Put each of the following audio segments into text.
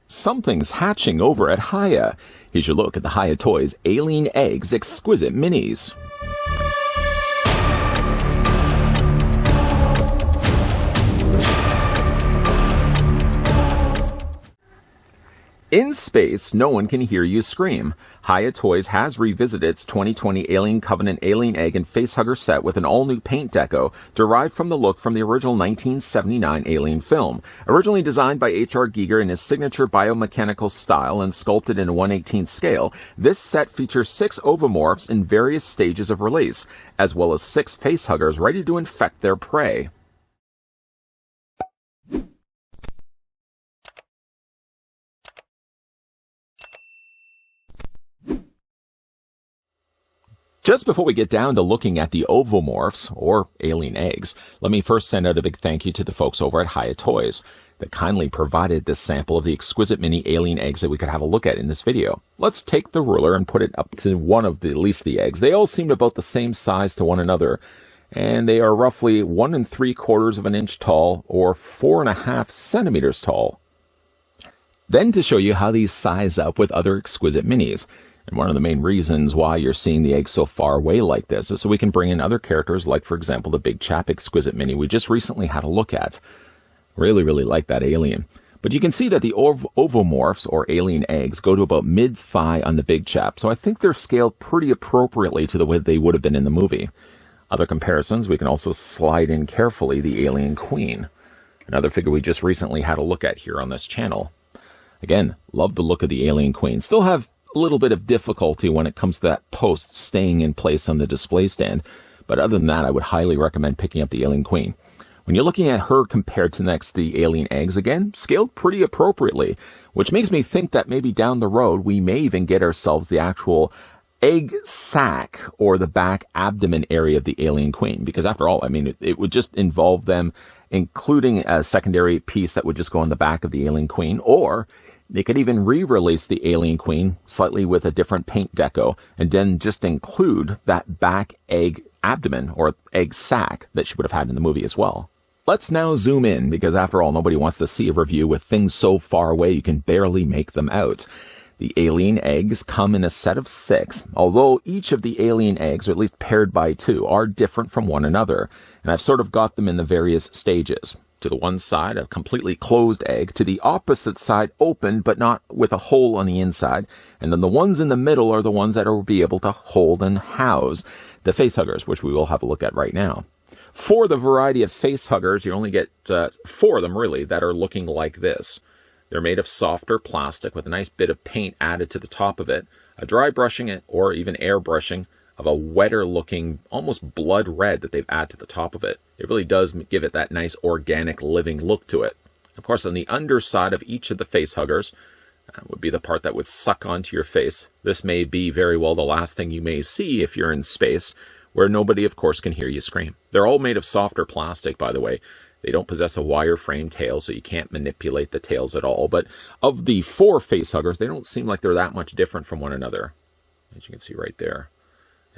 Something's hatching over at Hiya. Here's your look at the Hiya Toys Alien Eggs Exquisite Minis. In space, no one can hear you scream. Hiya Toys has revisited its 2020 Alien Covenant Alien Egg and Facehugger set with an all-new paint deco derived from the look from the original 1979 Alien film. Originally designed by H.R. Giger in his signature biomechanical style and sculpted in a 1/18 scale, this set features 6 ovomorphs in various stages of release, as well as 6 facehuggers ready to infect their prey. Just before we get down to looking at the ovomorphs, or alien eggs, let me first send out a big thank you to the folks over at Hiya Toys that kindly provided this sample of the exquisite mini alien eggs that we could have a look at in this video. Let's take the ruler and put it up to one of at least the eggs. They all seem about the same size to one another, and they are roughly 1 3/4 of an inch tall, or 4.5 centimeters tall. Then to show you how these size up with other exquisite minis. And one of the main reasons why you're seeing the egg so far away like this is so we can bring in other characters like, for example, the Big Chap Exquisite Mini we just recently had a look at. Really like that alien. But you can see that the ovomorphs, or alien eggs, go to about mid-thigh on the Big Chap, so I think they're scaled pretty appropriately to the way they would have been in the movie. Other comparisons, we can also slide in carefully the Alien Queen, another figure we just recently had a look at here on this channel. Again, love the look of the Alien Queen. Still have a little bit of difficulty when it comes to that post staying in place on the display stand, but other than that, I would highly recommend picking up the Alien Queen. When you're looking at her compared to next the alien eggs, again, scaled pretty appropriately, which makes me think that maybe down the road we may even get ourselves the actual egg sac, or the back abdomen area of the Alien Queen, because after all, I mean, it would just involve them including a secondary piece that would just go on the back of the Alien Queen, or they could even re-release the Alien Queen slightly with a different paint deco, and then just include that back egg abdomen, or egg sac, that she would have had in the movie as well. Let's now zoom in, because after all, nobody wants to see a review with things so far away you can barely make them out. The alien eggs come in a set of 6, although each of the alien eggs, or at least paired by 2, are different from one another, and I've sort of got them in the various stages. To the one side, a completely closed egg. To the opposite side, open, but not with a hole on the inside. And then the ones in the middle are the ones that will be able to hold and house the facehuggers, which we will have a look at right now. For the variety of facehuggers, you only get 4 of them, really, that are looking like this. They're made of softer plastic with a nice bit of paint added to the top of it, a dry brushing it, or even airbrushing of a wetter looking, almost blood red that they've added to the top of it. It really does give it that nice organic living look to it. Of course, on the underside of each of the facehuggers would be the part that would suck onto your face. This may be very well the last thing you may see if you're in space, where nobody, of course, can hear you scream. They're all made of softer plastic, by the way. They don't possess a wireframe tail, so you can't manipulate the tails at all. But of the 4 facehuggers, they don't seem like they're that much different from one another, as you can see right there.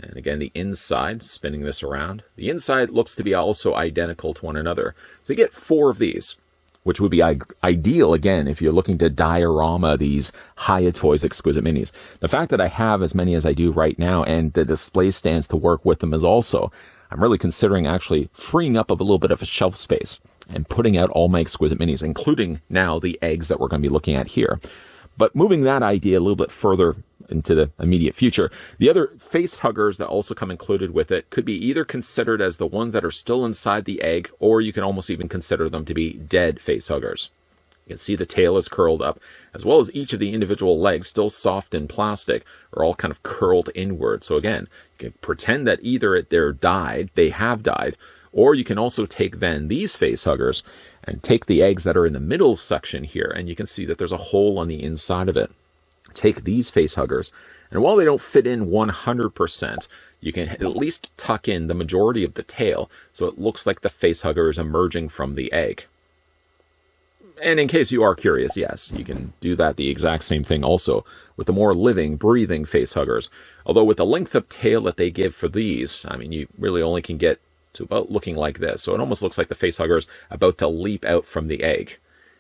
And again, the inside, spinning this around, the inside looks to be also identical to one another. So you get 4 of these, which would be ideal, again, if you're looking to diorama these Hiya Toys Exquisite Minis. The fact that I have as many as I do right now, and the display stands to work with them, is also, I'm really considering actually freeing up a little bit of a shelf space and putting out all my Exquisite Minis, including now the eggs that we're going to be looking at here. But moving that idea a little bit further into the immediate future, the other facehuggers that also come included with it could be either considered as the ones that are still inside the egg, or you can almost even consider them to be dead facehuggers. You can see the tail is curled up, as well as each of the individual legs, still soft in plastic, are all kind of curled inward. So again, you can pretend that either they have died, or you can also take then these facehuggers and take the eggs that are in the middle section here, and you can see that there's a hole on the inside of it. Take these facehuggers, and while they don't fit in 100%, you can at least tuck in the majority of the tail, so it looks like the facehugger is emerging from the egg. And in case you are curious, yes, you can do that the exact same thing also with the more living, breathing facehuggers. Although with the length of tail that they give for these, I mean, you really only can get to about looking like this. So it almost looks like the facehugger's about to leap out from the egg.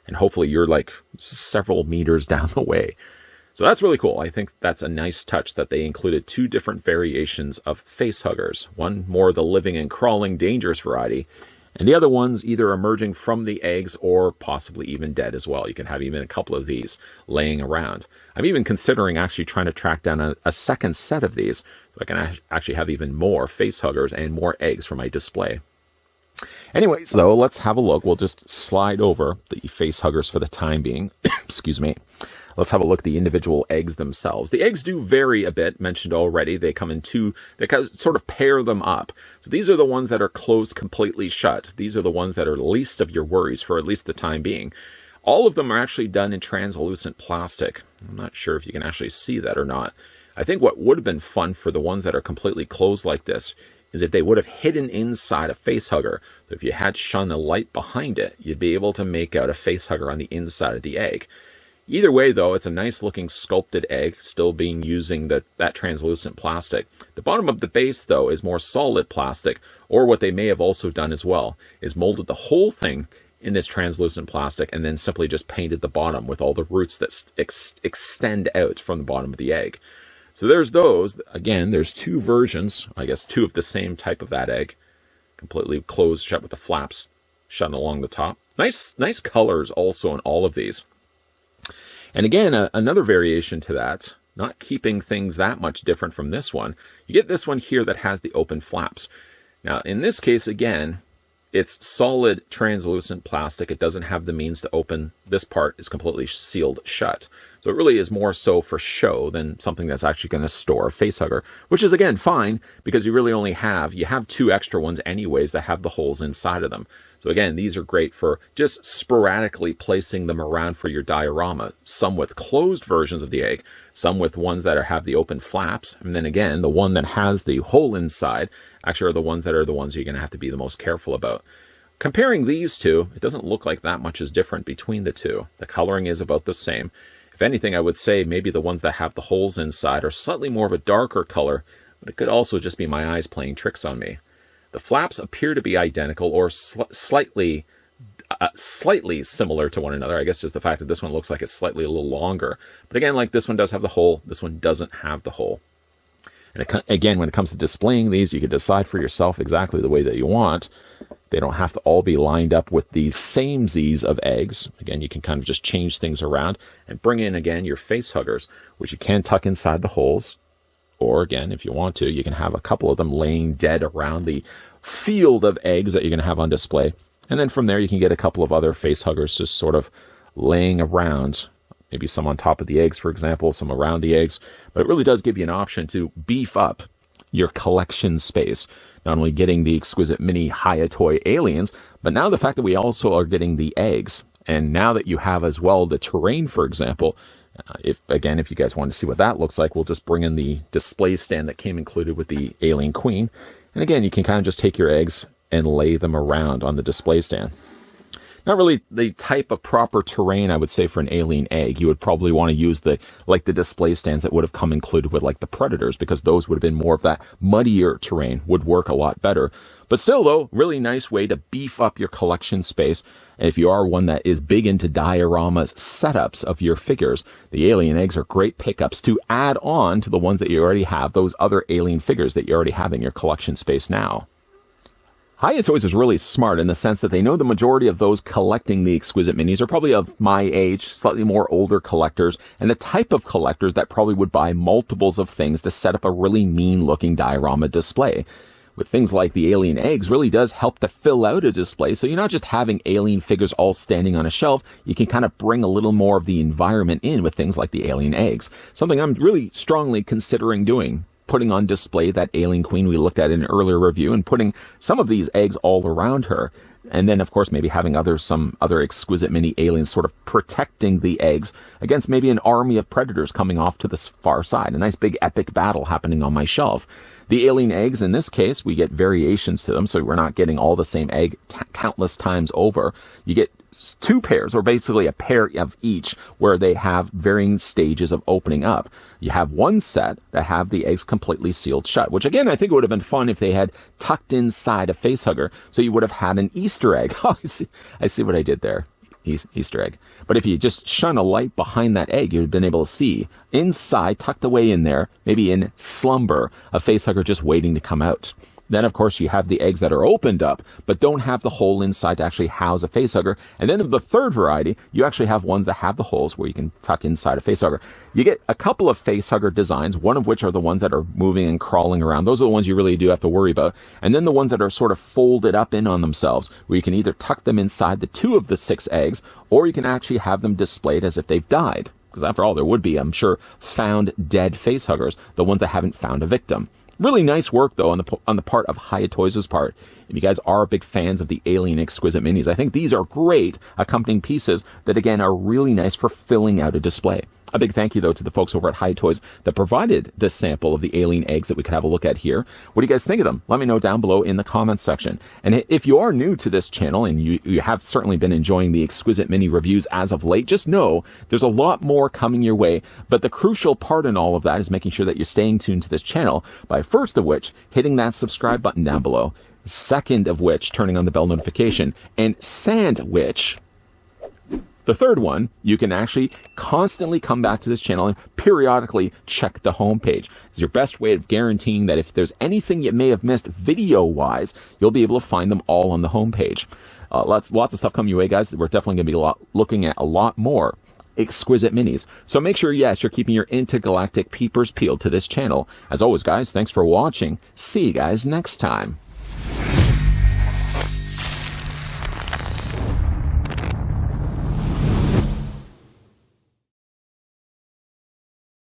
and hopefully you're like several meters down the way. So that's really cool. I think that's a nice touch that they included 2 different variations of face huggers. One more the living and crawling dangerous variety, and the other one's either emerging from the eggs or possibly even dead as well. You can have even a couple of these laying around. I'm even considering actually trying to track down a second set of these, so I can actually have even more face huggers and more eggs for my display. Anyways, though, let's have a look. We'll just slide over the face huggers for the time being. Excuse me. Let's have a look at the individual eggs themselves. The eggs do vary a bit, mentioned already. They come in 2, they sort of pair them up. So these are the ones that are closed completely shut. These are the ones that are least of your worries for at least the time being. All of them are actually done in translucent plastic. I'm not sure if you can actually see that or not. I think what would have been fun for the ones that are completely closed like this is if they would have hidden inside a face hugger. So if you had shone a light behind it, you'd be able to make out a face hugger on the inside of the egg. Either way, though, it's a nice looking sculpted egg, still being using that translucent plastic. The bottom of the base, though, is more solid plastic, or what they may have also done as well is molded the whole thing in this translucent plastic and then simply just painted the bottom with all the roots that extend out from the bottom of the egg. So there's those. Again, there's 2 versions, I guess 2 of the same type of that egg, completely closed shut with the flaps shut along the top. Nice colors also in all of these. And again, another variation to that, not keeping things that much different from this one. You get this one here that has the open flaps. Now, in this case, again, it's solid translucent plastic. It doesn't have the means to open. This part is completely sealed shut. So it really is more so for show than something that's actually going to store a face hugger, which is, again, fine because you really only have 2 extra ones anyways that have the holes inside of them. So again, these are great for just sporadically placing them around for your diorama, some with closed versions of the egg, some with ones that have the open flaps, and then again, the one that has the hole inside actually are the ones you're going to have to be the most careful about. Comparing these 2, it doesn't look like that much is different between the 2. The coloring is about the same. If anything, I would say maybe the ones that have the holes inside are slightly more of a darker color, but it could also just be my eyes playing tricks on me. The flaps appear to be identical or slightly similar to one another. I guess just the fact that this one looks like it's slightly a little longer. But again, like this one does have the hole, this one doesn't have the hole. And again, when it comes to displaying these, you can decide for yourself exactly the way that you want. They don't have to all be lined up with the same Z's of eggs. Again, you can kind of just change things around and bring in, again, your face huggers, which you can tuck inside the holes. Or again, if you want to, you can have a couple of them laying dead around the field of eggs that you're going to have on display. And then from there, you can get a couple of other face huggers just sort of laying around. Maybe some on top of the eggs, for example, some around the eggs. But it really does give you an option to beef up your collection space. Not only getting the exquisite mini Hiya toy aliens, but now the fact that we also are getting the eggs. And now that you have as well the terrain, for example, if you guys want to see what that looks like, we'll just bring in the display stand that came included with the Alien Queen. And again, you can kind of just take your eggs and lay them around on the display stand. Not really the type of proper terrain, I would say, for an alien egg. You would probably want to use the display stands that would have come included with like the Predators, because those would have been more of that muddier terrain, would work a lot better. But still, though, really nice way to beef up your collection space. And if you are one that is big into diorama setups of your figures, the alien eggs are great pickups to add on to the ones that you already have, those other alien figures that you already have in your collection space now. Hiya Toys is really smart in the sense that they know the majority of those collecting the Exquisite Minis are probably of my age, slightly more older collectors, and the type of collectors that probably would buy multiples of things to set up a really mean-looking diorama display. With things like the alien eggs really does help to fill out a display, so you're not just having alien figures all standing on a shelf, you can kind of bring a little more of the environment in with things like the alien eggs. Something I'm really strongly considering doing. Putting on display that Alien Queen we looked at in an earlier review and putting some of these eggs all around her. And then, of course, maybe having some other Exquisite Mini aliens sort of protecting the eggs against maybe an army of Predators coming off to the far side. A nice big epic battle happening on my shelf. The alien eggs, in this case, we get variations to them, so we're not getting all the same egg countless times over. You get 2 pairs, or basically a pair of each, where they have varying stages of opening up. You have one set that have the eggs completely sealed shut, which again, I think it would have been fun if they had tucked inside a facehugger, so you would have had an Easter egg. Oh, I see what I did there. Easter egg. But if you just shone a light behind that egg, you'd have been able to see inside, tucked away in there, maybe in slumber, a facehugger just waiting to come out. Then, of course, you have the eggs that are opened up, but don't have the hole inside to actually house a facehugger. And then of the third variety, you actually have ones that have the holes where you can tuck inside a facehugger. You get a couple of facehugger designs, one of which are the ones that are moving and crawling around. Those are the ones you really do have to worry about. And then the ones that are sort of folded up in on themselves, where you can either tuck them inside the 2 of the 6 eggs, or you can actually have them displayed as if they've died. Because after all, there would be, I'm sure, found dead facehuggers, the ones that haven't found a victim. Really nice work, though, on the part of Hiya Toys' part. If you guys are big fans of the Alien Exquisite Minis, I think these are great accompanying pieces that, again, are really nice for filling out a display. A big thank you, though, to the folks over at Hiya Toys that provided this sample of the alien eggs that we could have a look at here. What do you guys think of them? Let me know down below in the comments section. And if you are new to this channel and you have certainly been enjoying the Exquisite Mini reviews as of late, just know there's a lot more coming your way. But the crucial part in all of that is making sure that you're staying tuned to this channel by, first of which, hitting that subscribe button down below. Second of which, turning on the bell notification. And sandwich, the third one, you can actually constantly come back to this channel and periodically check the homepage. It's your best way of guaranteeing that if there's anything you may have missed video-wise, you'll be able to find them all on the homepage. Lots of stuff coming your way, guys. We're definitely going to be looking at a lot more Exquisite Minis. So make sure, yes, you're keeping your intergalactic peepers peeled to this channel. As always, guys, thanks for watching. See you guys next time.